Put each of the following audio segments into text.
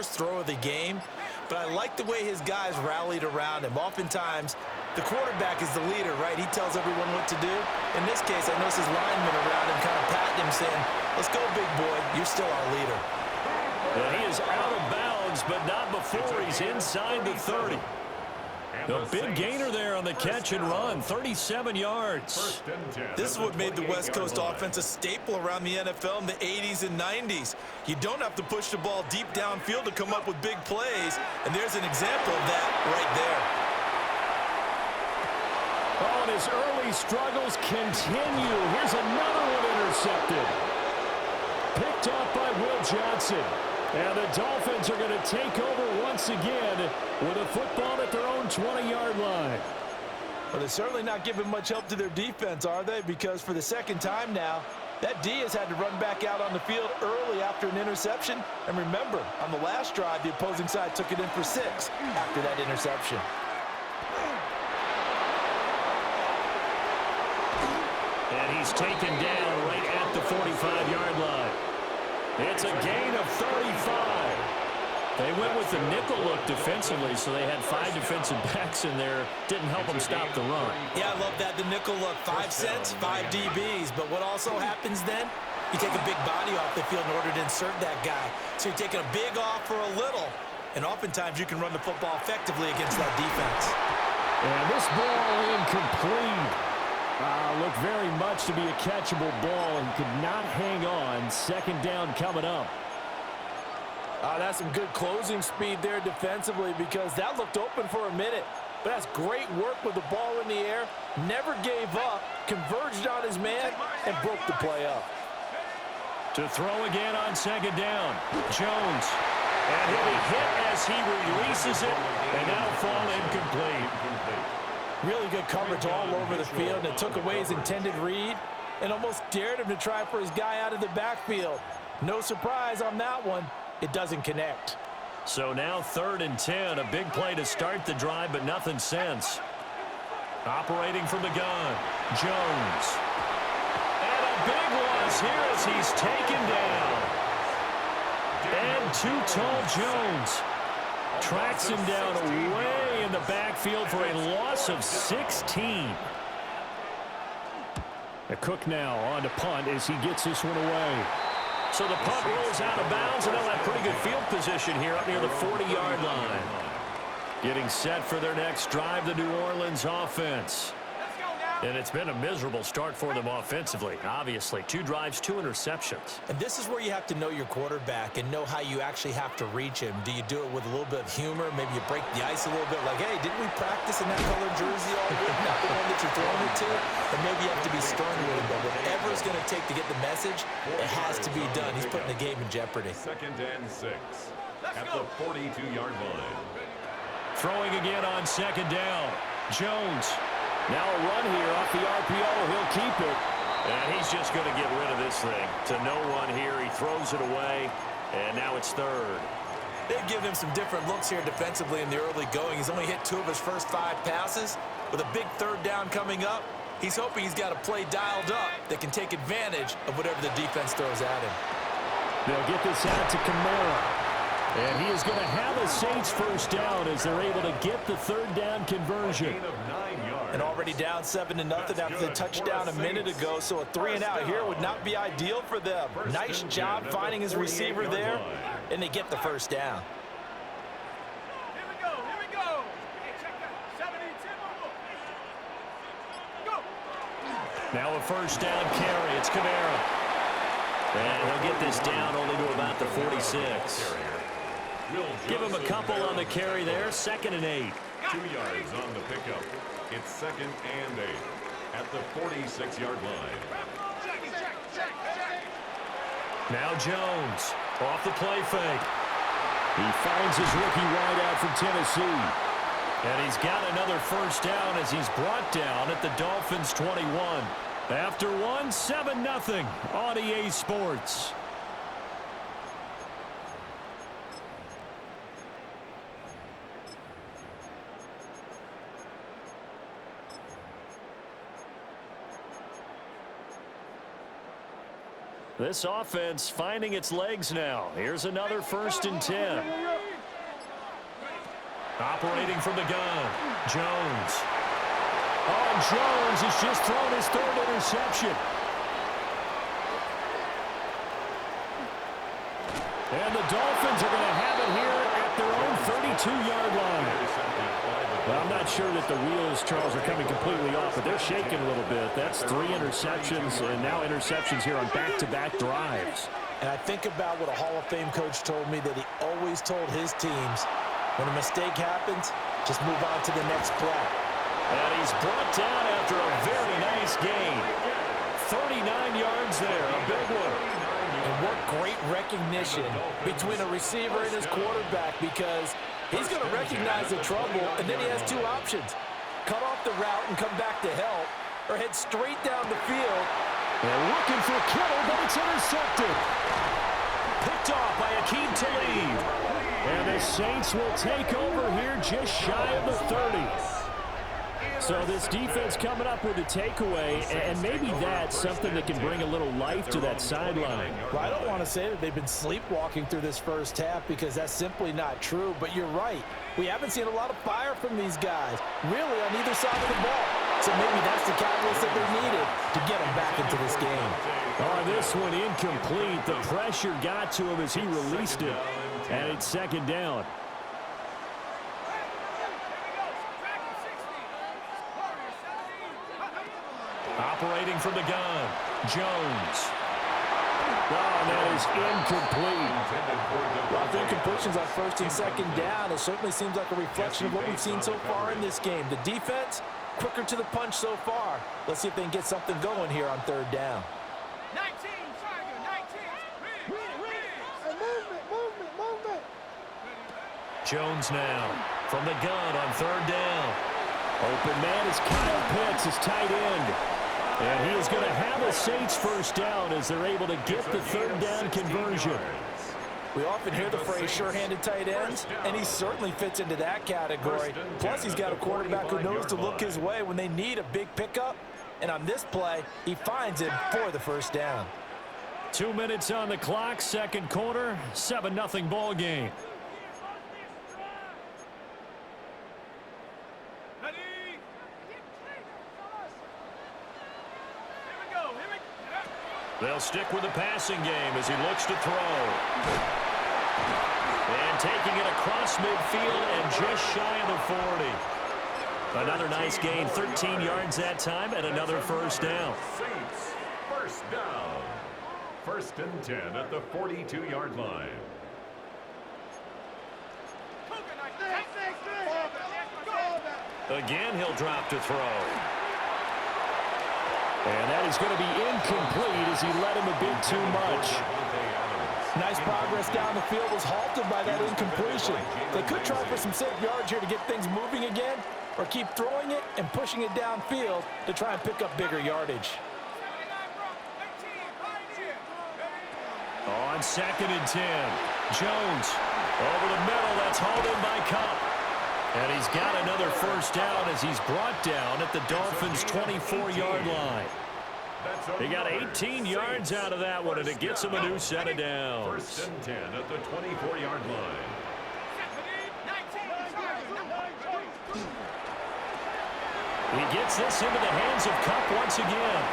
first throw of the game, but I like the way his guys rallied around him. Oftentimes, the quarterback is the leader, right? He tells everyone what to do. In this case, I noticed his linemen around him kind of patting him, saying, let's go, big boy. You're still our leader. And he is out of bounds, but not before he's inside the 30. A big gainer there on the catch and run, 37 yards. This is what made the West Coast offense a staple around the NFL in the 80s and 90s. You don't have to push the ball deep downfield to come up with big plays, and there's an example of that right there. Oh, and his early struggles continue. Here's another one intercepted. Picked off by Will Johnson. And the Dolphins are going to take over once again with a football at their own 20-yard line. Well, they're certainly not giving much help to their defense, are they? Because for the second time now, that D has had to run back out on the field early after an interception. And remember, on the last drive, the opposing side took it in for 6 after that interception. And he's taken down right at the 45-yard line. It's a gain of 35. They went with the nickel look defensively, so they had 5 defensive backs in there. Didn't help them stop the run. Yeah, I love that, the nickel look. 5 cents, 5 DBs. But what also happens then? You take a big body off the field in order to insert that guy. So you're taking a big off for a little. And oftentimes you can run the football effectively against that defense. And this ball incomplete. Looked very much to be a catchable ball and could not hang on. Second down coming up. That's some good closing speed there defensively, because that looked open for a minute. But that's great work with the ball in the air. Never gave up, converged on his man, and broke the play up. To throw again on second down. Jones. And he'll be hit as he releases it, and that'll fall incomplete. Really good coverage all over the field, and it took away his intended read and almost dared him to try for his guy out of the backfield. No surprise on that one. It doesn't connect. So now 3rd and 10, a big play to start the drive, but nothing since. Operating from the gun, Jones. And a big loss here as he's taken down. And too tall Jones tracks him down away in the backfield for a loss of 16. Cook now on to punt as he gets this one away. So the punt rolls out of bounds, and they'll have pretty good field position here up near the 40-yard line. Getting set for their next drive, the New Orleans offense. And it's been a miserable start for them offensively, obviously. 2 drives, 2 interceptions. And this is where you have to know your quarterback and know how you actually have to reach him. Do you do it with a little bit of humor? Maybe you break the ice a little bit, like, hey, didn't we practice in that colored jersey all week? Not the one that you're throwing it to? And maybe you have to be stern with him. But whatever it's going to take to get the message, it has to be done. He's putting the game in jeopardy. 2nd and 6 at the 42-yard line. Throwing again on second down. Jones. Now a run here off the RPO. He'll keep it. And he's just going to get rid of this thing. To no one here. He throws it away. And now it's 3rd. They've given him some different looks here defensively in the early going. He's only hit 2 of his first 5 passes. With a big 3rd down coming up, he's hoping he's got a play dialed up that can take advantage of whatever the defense throws at him. They'll get this out to Kamara. And he is going to have a Saints first down as they're able to get the 3rd down conversion. And already down 7-0 after the touchdown a minute ago, so a 3-and-out here would not be ideal for them. Nice job finding his receiver there, and they get the first down. Here we go. Hey, check that. 70, 10 more. Go. Now a first down carry. It's Kamara. And he'll get this down only to about the 46. Give him a couple on the carry there. 2nd and 8. 2 yards on the pickup. It's 2nd and 8 at the 46-yard line. Now Jones off the play fake. He finds his rookie wideout from Tennessee. And he's got another first down as he's brought down at the Dolphins 21. After 7-0 on EA Sports. This offense finding its legs now. Here's another 1st and 10. Operating from the gun, Jones. Oh, and Jones has just thrown his 3rd interception. And the Dolphins are going to have it here at their own 32-yard line. Well, I'm not sure that the wheels, Charles, are coming completely off, but they're shaking a little bit. That's 3 interceptions, and now interceptions here on back-to-back drives. And I think about what a Hall of Fame coach told me, that he always told his teams, when a mistake happens, just move on to the next play. And he's brought down after a very nice gain. 39 yards there, a big one. And what great recognition between a receiver and his quarterback, because he's going to recognize the trouble, and then he has 2 options. Cut off the route and come back to help, or head straight down the field. They're looking for Kittle, but it's intercepted. Picked off by Akeem Talib. And the Saints will take over here just shy of the 30. So this defense coming up with a takeaway, and maybe that's something that can bring a little life to that sideline. Well, I don't want to say that they've been sleepwalking through this first half, because that's simply not true, but you're right. We haven't seen a lot of fire from these guys, really, on either side of the ball. So maybe that's the catalyst that they needed to get them back into this game. Oh, this one incomplete. The pressure got to him as he released it, and it's 2nd down. Operating from the gun, Jones. Oh, that is incomplete. A lot of incompletions on 1st and 2nd down. It certainly seems like a reflection of what we've seen so far in this game. The defense, quicker to the punch so far. Let's see if they can get something going here on 3rd down. 19, Tiger, 19. Movement. Jones now from the gun on 3rd down. Open man is Kyle Pitts, his tight end. And he is going to have a Saints 1st down as they're able to get the 3rd down conversion. We often hear the phrase sure-handed tight ends, and he certainly fits into that category. Plus, he's got a quarterback who knows to look his way when they need a big pickup. And on this play, he finds him for the 1st down. 2 minutes on the clock, 2nd quarter, 7-0 ball game. They'll stick with the passing game as he looks to throw. And taking it across midfield and just shy of the 40. Another nice gain, 13 yards that time, and another 1st down. Saints, 1st down. 1st and 10 at the 42-yard line. Again, he'll drop to throw. And that is going to be incomplete as he let him a bit too much. Nice progress down the field was halted by that incompletion. They could try for some safe yards here to get things moving again, or keep throwing it and pushing it downfield to try and pick up bigger yardage. On 2nd and 10, Jones over the middle. That's hauled in by Cup. And he's got another 1st down as he's brought down at the Dolphins' 24-yard line. He got 18 yards out of that one, and it gets him a new set of downs. 1st and 10 at the 24-yard line. He gets this into the hands of Cup once again.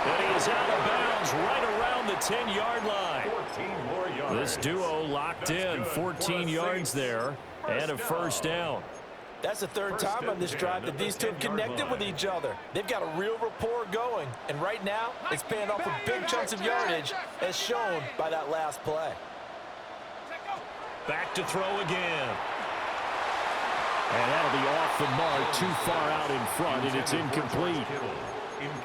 And he is out of bounds right around the 10-yard line. 14 more yards. This duo locked in, 14 yards there, and a 1st down. That's the 3rd time on this drive that these two have connected with each other. They've got a real rapport going, and right now it's paying off with big chunks of yardage, as shown by that last play. Back to throw again. And that'll be off the mark, too far out in front, and it's incomplete.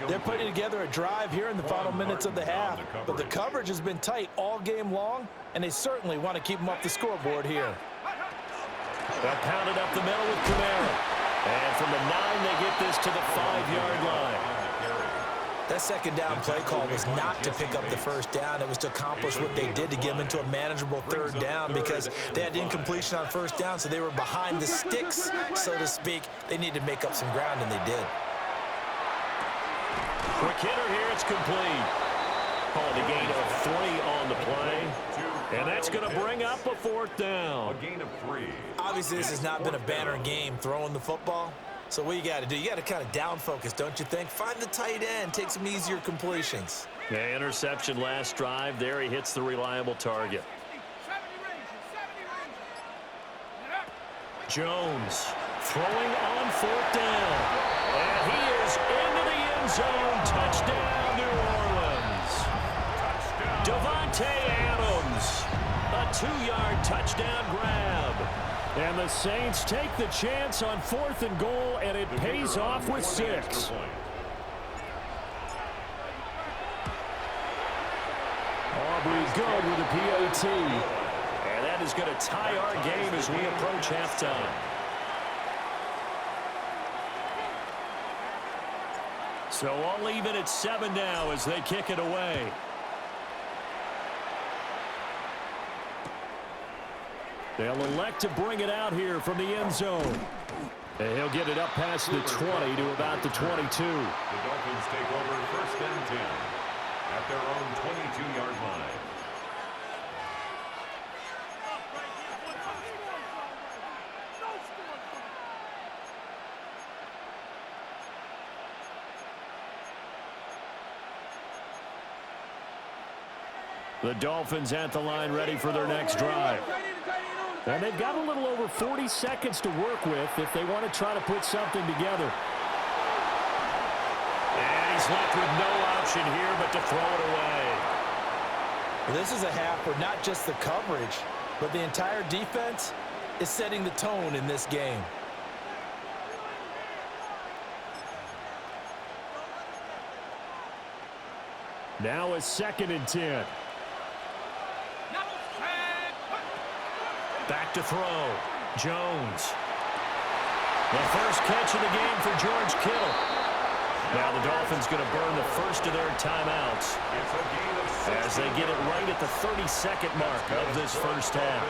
They're putting together a drive here in the final minutes of the half, but the coverage has been tight all game long, and they certainly want to keep them off the scoreboard here. They'll pound it up the middle with Kamara. And from the 9, they get this to the 5-yard line. That 2nd down play call was not to pick up the 1st down. It was to accomplish what they did to get them into a manageable 3rd down, because they had incompletion on 1st down, so they were behind the sticks, so to speak. They needed to make up some ground, and they did. Quick hitter here, it's complete. Called a gain of 3 on the play. And that's going to bring up a 4th down. A gain of 3. Obviously, this has not been a banner game throwing the football. So what you got to do, you got to kind of down focus, don't you think? Find the tight end, take some easier completions. Yeah, interception last drive. There he hits the reliable target. 70 range. Jones throwing on 4th down. And he is into the end zone. Touchdown, New Orleans. Devontae Adams. A 2-yard touchdown grab. And the Saints take the chance on 4th and goal, and it pays off with 6. Aubrey good with a PAT. And that is going to tie our game as we approach halftime. So all even at 7 now as they kick it away. They'll elect to bring it out here from the end zone. And he'll get it up past the 20 to about the 22. The Dolphins take over 1st and 10 at their own 22-yard line. The Dolphins at the line ready for their next drive. And they've got a little over 40 seconds to work with if they want to try to put something together. And he's left with no option here but to throw it away. This is a half where not just the coverage, but the entire defense is setting the tone in this game. Now a 2nd and 10. Back to throw. Jones. The first catch of the game for George Kittle. Now the Dolphins going to burn the first of their timeouts as they get it right at the 32nd mark of this first half.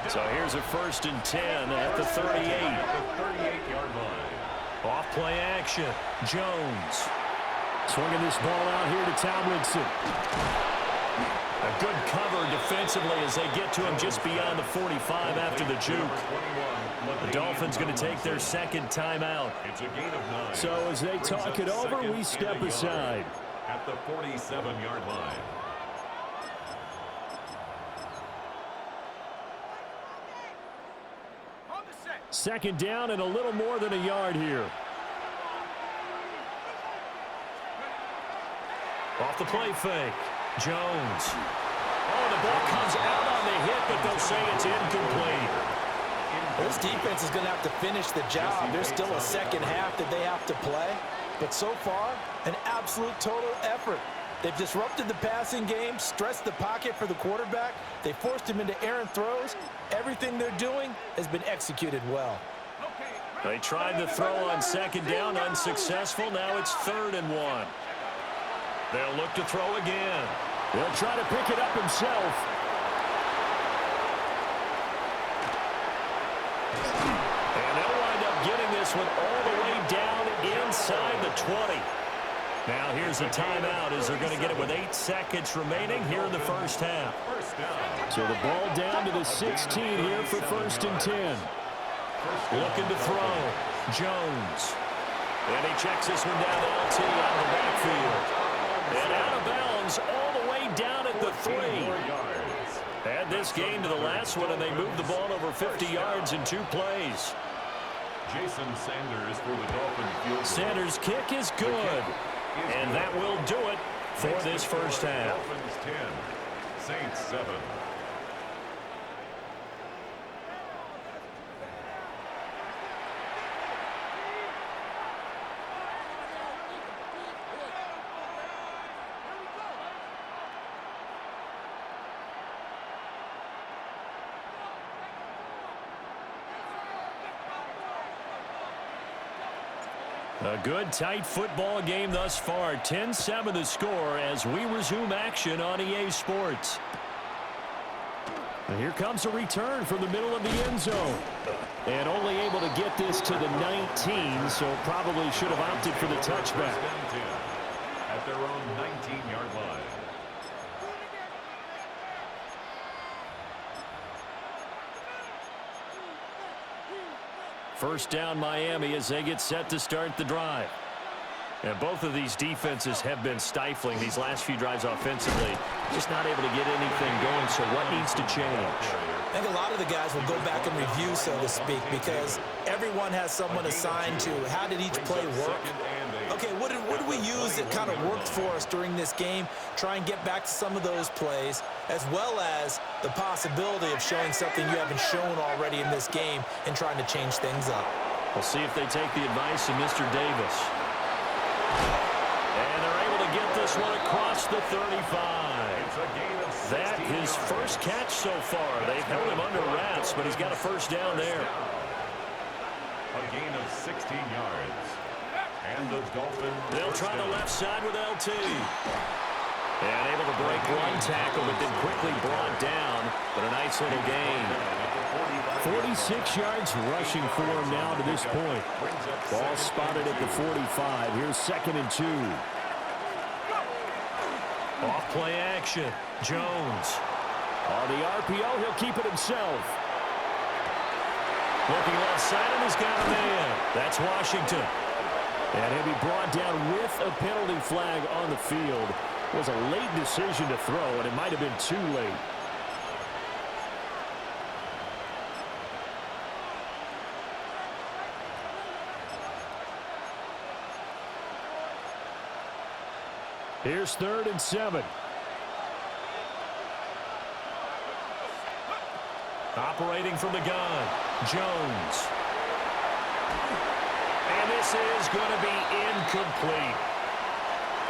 So here's a 1st and 10 at the 38. 38-yard line. Off play action. Jones. Swinging this ball out here to Tomlinson. A good cover defensively as they get to him just beyond the 45 after the juke. The Dolphins going to take their 2nd timeout. It's a gain of 9. So as they talk it over, we step aside. At the 47-yard line. On the set. 2nd down and a little more than a yard here. Off the play fake. Jones. Oh, the ball comes out on the hit, but they'll say it's incomplete. This defense is going to have to finish the job. There's still a second half that they have to play. But so far, an absolute total effort. They've disrupted the passing game, stressed the pocket for the quarterback. They forced him into errant throws. Everything they're doing has been executed well. They tried to throw on 2nd down, unsuccessful. Now it's 3rd and 1. They'll look to throw again. He'll try to pick it up himself. And they'll wind up getting this one all the way down inside the 20. Now here's a timeout as they're going to get it with 8 seconds remaining here in the first half. So the ball down to the 16 here for 1st and 10. Looking to throw. Jones. And he checks this one down to LT out of the backfield. And out of bounds all the way down at the 3. Add this game to the last one, and they moved the ball over 50 yards in 2 plays. Jason Sanders for the Dolphin field goal. Sanders' kick is good. And that will do it for this first half. Dolphins 10, Saints 7. A good, tight football game thus far. 10-7 the score as we resume action on EA Sports. And here comes a return from the middle of the end zone. And only able to get this to the 19, so probably should have opted for the touchback. At their own 19-yard line. First down Miami as they get set to start the drive. And both of these defenses have been stifling these last few drives offensively. Just not able to get anything going, so what needs to change? I think a lot of the guys will go back and review, so to speak, because everyone has someone assigned to how did each play work. Okay, what did we use that kind of worked for us during this game? Try and get back to some of those plays, as well as the possibility of showing something you haven't shown already in this game and trying to change things up. We'll see if they take the advice of Mr. Davis. And they're able to get this one across the 35. That his first catch so far. They've held him under wraps, but he's got a first down there. A gain of 16 yards. And the Dolphins. They'll try the left side with LT. And able to break one tackle, but then quickly brought down. But a nice little gain. 46 yards rushing for him now to this point. Ball spotted at the 45. Here's 2nd and 2. Off play action. Jones. On the RPO, he'll keep it himself. Looking left side, and he's got a man. That's Washington. And he'll be brought down with a penalty flag on the field. It was a late decision to throw, and it might have been too late. Here's 3rd and 7. Operating from the gun, Jones. And this is going to be incomplete.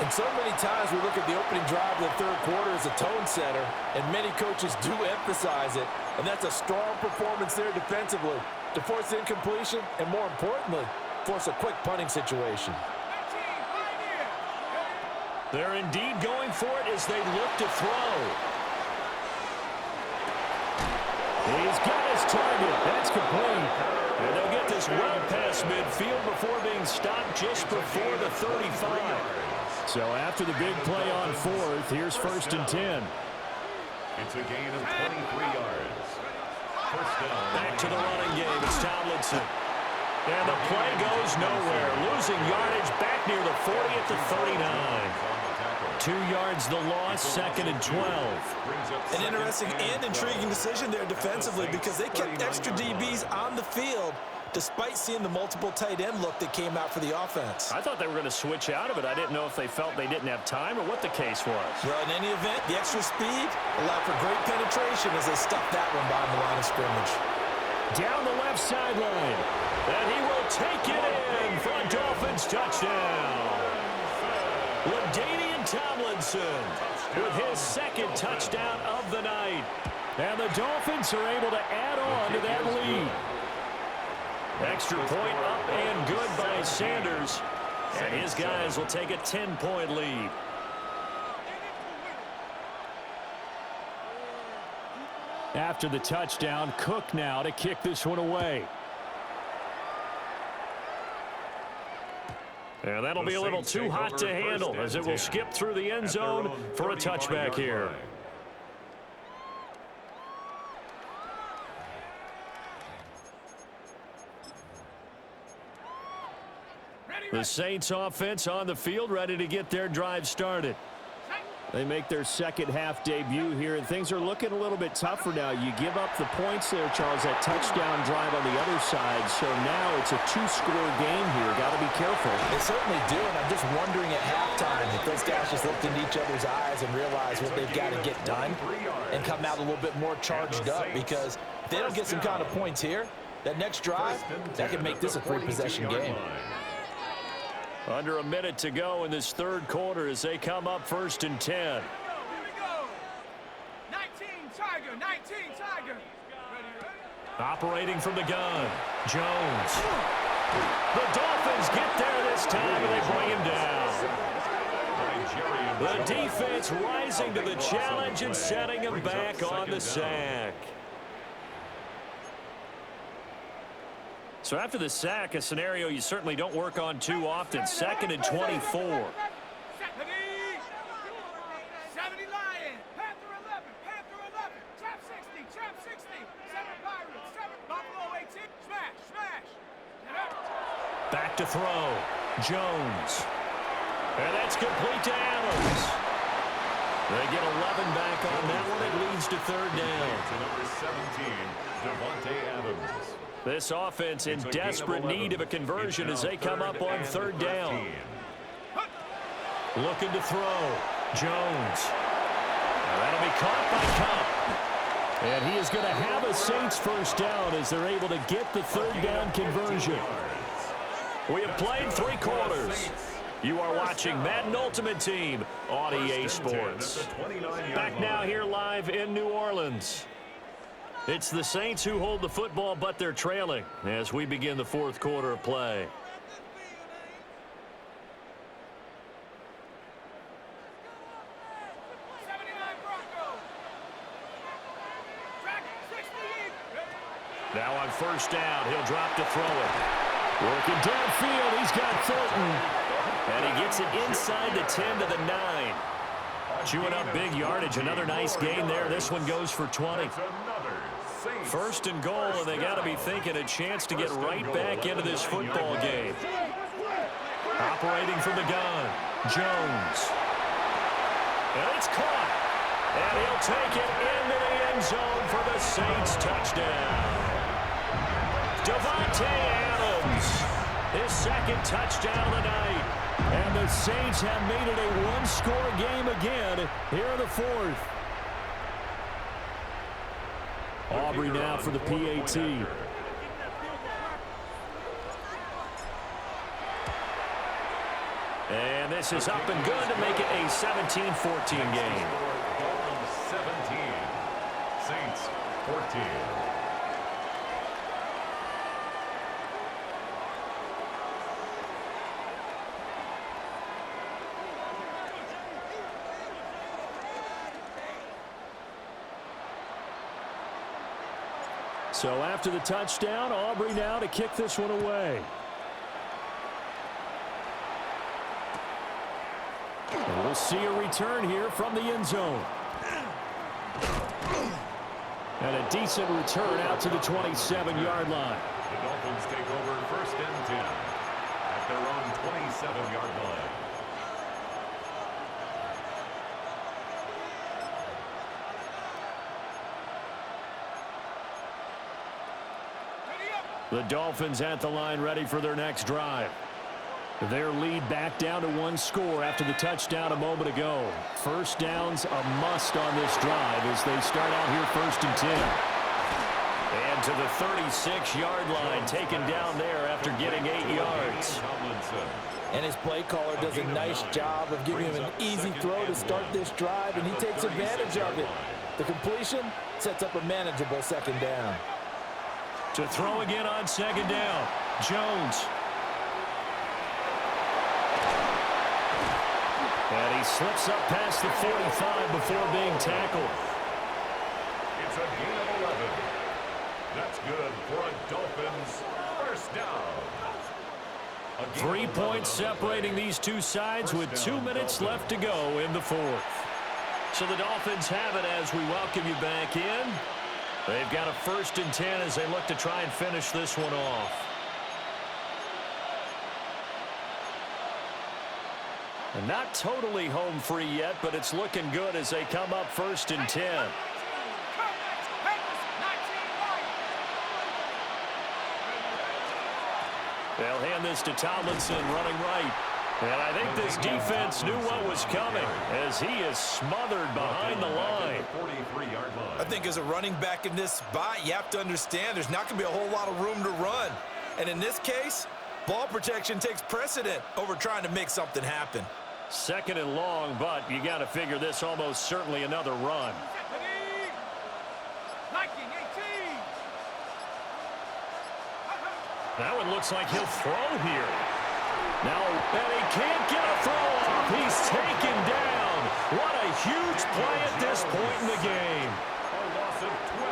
And so many times we look at the opening drive of the third quarter as a tone setter, and many coaches do emphasize it. And that's a strong performance there defensively to force incompletion and, more importantly, force a quick punting situation. They're indeed going for it as they look to throw. He's got his target. That's complete. And they'll get this well past midfield before being stopped just before the 35. So after the big play on 4th, here's 1st and 10. It's a gain of 23 yards. First down. Back to the running game. It's Tomlinson. And the play goes nowhere. Losing yardage back near the 40 at the 39. 2 yards the loss, 2nd and 12. An interesting and intriguing decision there defensively because they kept extra DBs on the field despite seeing the multiple tight end look that came out for the offense. I thought they were going to switch out of it. I didn't know if they felt they didn't have time or what the case was. Well, in any event, the extra speed allowed for great penetration as they stuffed that one behind the line of scrimmage. Down the left sideline. And he will take it in for a Dolphins touchdown. LaDainian Tomlinson with his 2nd touchdown of the night. And the Dolphins are able to add on to that lead. Extra point up and good by Sanders. And his guys will take a 10-point lead. After the touchdown, Cook now to kick this one away. And that'll be a little too hot to handle as it will skip through the end zone for a touchback here. The Saints offense on the field, ready to get their drive started. They make their second half debut here, and things are looking a little bit tougher now. You give up the points there, Charles, that touchdown drive on the other side. So now it's a 2-score game here. Got to be careful. They certainly do, and I'm just wondering at halftime if those guys just looked into each other's eyes and realized what they've got to get done and come out a little bit more charged up, because if they don't get some kind of points here, that next drive, that could make this a 3-possession game. Under a minute to go in this third quarter as they come up 1st and 10. Here we go. 19 Tiger, 19 Tiger. Operating from the gun, Jones. The Dolphins get there this time and they bring him down. The defense rising to the challenge and setting him back on the sack. So after the sack, a scenario you certainly don't work on too often. 2nd and 24. 70 Lion, Panther 11, Panther 11, Trap 60, Trap 60, 7 Pirates, 7 Buffalo 18, smash, smash. Back to throw. Jones. And that's complete to Adams. They get 11 back on that one. It leads to third down. To number 17, Devontae Adams. This offense in desperate need of a conversion as they come up on third down. Looking to throw. Jones. That'll be caught by Cup. And he is going to have a Saints first down as they're able to get the third down conversion. We have played 3 quarters. You are watching Madden Ultimate Team on EA Sports. Back now here live in New Orleans. It's the Saints who hold the football, but they're trailing as we begin the fourth quarter of play. Now on first down, he'll drop to throw it. Working downfield, he's got Thornton. And he gets it inside the 10 to the 9. Chewing up big yardage. Another nice gain there. This one goes for 20. First and goal, and they got to be thinking a chance to get right back into this football game. Operating from the gun, Jones. And it's caught. And he'll take it into the end zone for the Saints touchdown. Devontae Adams, his second touchdown of the night. And the Saints have made it a one-score game again here in the fourth. Aubrey now for the PAT. And this is up and good to make it a 17-14 game. 17, Saints 14. So after the touchdown, Aubrey now to kick this one away. And we'll see a return here from the end zone. And a decent return out to the 27-yard line. The Dolphins take over first and 10 at their own 27-yard line. The Dolphins at the line ready for their next drive. Their lead back down to 1 score after the touchdown a moment ago. First down's a must on this drive as they start out here first and 10. And to the 36-yard line, taken down there after getting 8 yards. And his play caller does a nice job of giving him an easy throw to start this drive, and he takes advantage of it. The completion sets up a manageable second down. To throw again on second down, Jones. And he slips up past the 45 before being tackled. It's a gain of 11. That's good for a Dolphins first down. 3 points separating these two sides with 2 minutes left to go in the fourth. So the Dolphins have it as we welcome you back in. They've got a first and 10 as they look to try and finish this one off. And not totally home free yet, but it's looking good as they come up first and 10. They'll hand this to Tomlinson running right. And I think this defense knew what was coming as he is smothered behind the line. I think as a running back in this spot, you have to understand there's not going to be a whole lot of room to run. And in this case, ball protection takes precedent over trying to make something happen. Second and long, but you got to figure this almost certainly another run. That one looks like he'll throw here. Now, and he can't get a throw off. He's taken down. What a huge play at this point in the game.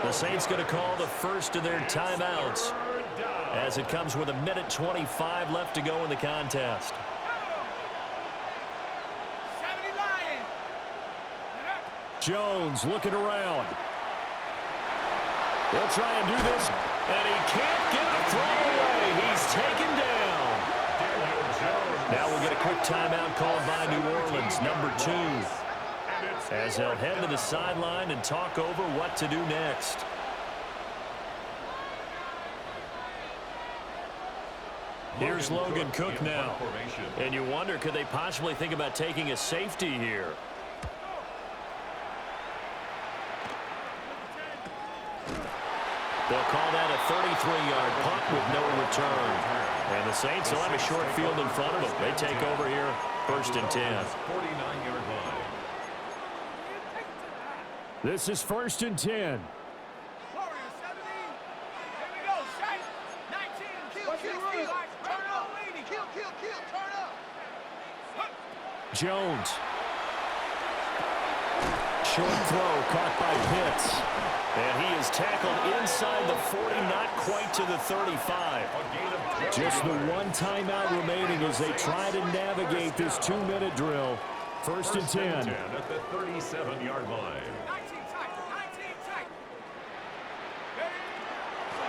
The Saints going to call the first of their timeouts as it comes with 1:25 left to go in the contest. Jones looking around. He'll try and do this, and he can't get a throw away. He's taken down. timeout called by New Orleans, number 2. As they'll head to the sideline and talk over what to do next. Here's Logan Cook now. And you wonder, could they possibly think about taking a safety here? They'll call that a 33-yard punt with no return. And the Saints will have a short field in front of them. They take over here, 1st and 10. 49-yard line. This is 1st and 10. Warrior 70. Here we go. Shake. 19. Kill. Turn up. Kill. Turn up. Jones. Short throw caught by Pitts. And he is tackled inside the 40, not quite to the 35. Just the one timeout remaining as they try to navigate this 2-minute drill. 1st and 10. At the 37-yard line. 19 tight.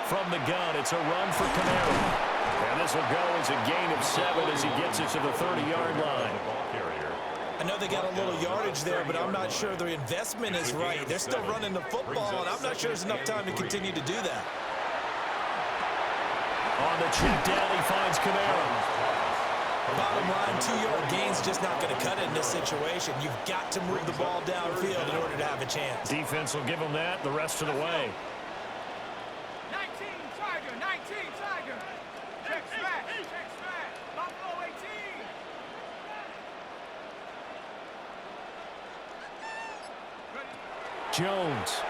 From the gun, it's a run for Camaro. And this will go as a gain of 7 as he gets it to the 30-yard line. I know they got a little yardage there, but I'm not sure their investment is right. They're still running the football, and I'm not sure there's enough time to continue to do that. On the check down, he finds Camaro. Bottom line, 2-yard gain's just not going to cut it in this situation. You've got to move the ball downfield in order to have a chance. Defense will give them that the rest of the way. 19 Tiger. Check smash. Buffalo 18. Jones.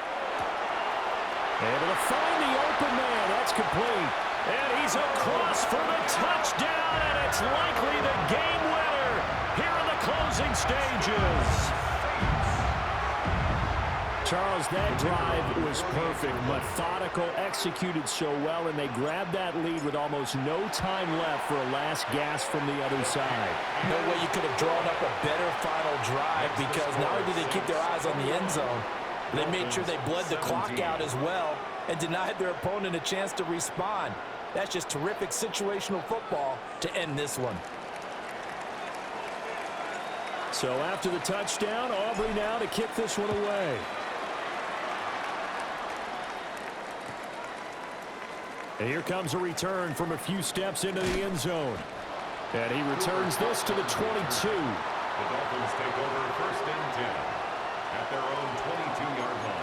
Able to find the open man. That's complete. And he's across for the touchdown, and it's likely the game winner here in the closing stages. Charles, that drive was perfect, methodical, executed so well, and they grabbed that lead with almost no time left for a last gasp from the other side. No way you could have drawn up a better final drive, because not only did they keep their eyes on the end zone, they made sure they bled the clock out as well and denied their opponent a chance to respond. That's just terrific situational football to end this one. So after the touchdown, Aubrey now to kick this one away. And here comes a return from a few steps into the end zone. And he returns this to the 22. The Dolphins take over 1st and 10 at their own 22-yard line.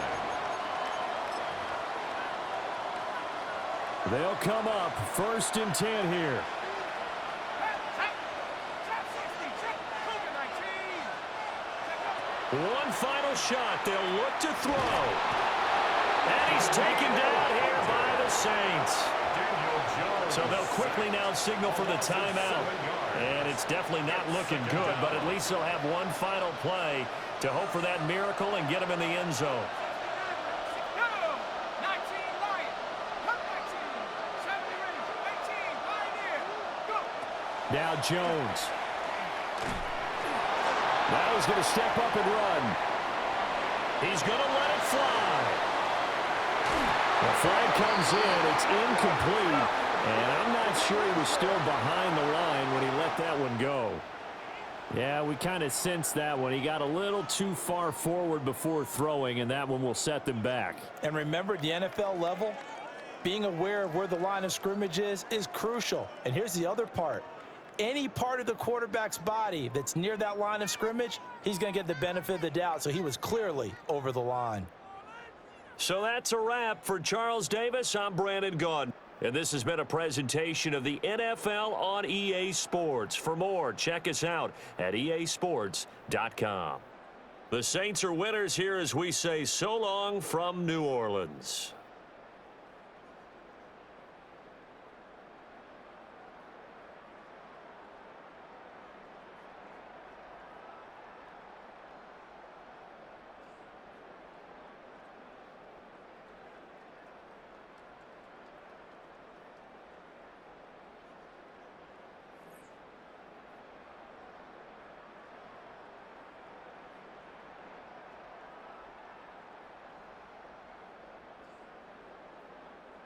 They'll come up 1st and 10 here. One final shot. They'll look to throw. And he's taken down here by the Saints. So they'll quickly now signal for the timeout. And it's definitely not looking good, but at least they'll have one final play to hope for that miracle and get him in the end zone. Now Jones. Now he's going to step up and run. He's going to let it fly. The flag comes in. It's incomplete. And I'm not sure he was still behind the line when he let that one go. Yeah, we kind of sensed that one. He got a little too far forward before throwing, and that one will set them back. And remember, at the NFL level, being aware of where the line of scrimmage is crucial. And here's the other part. Any part of the quarterback's body that's near that line of scrimmage, he's going to get the benefit of the doubt. So he was clearly over the line. So that's a wrap for Charles Davis. I'm Brandon Gaudin. And this has been a presentation of the NFL on EA Sports. For more, check us out at easports.com. The Saints are winners here as we say so long from New Orleans.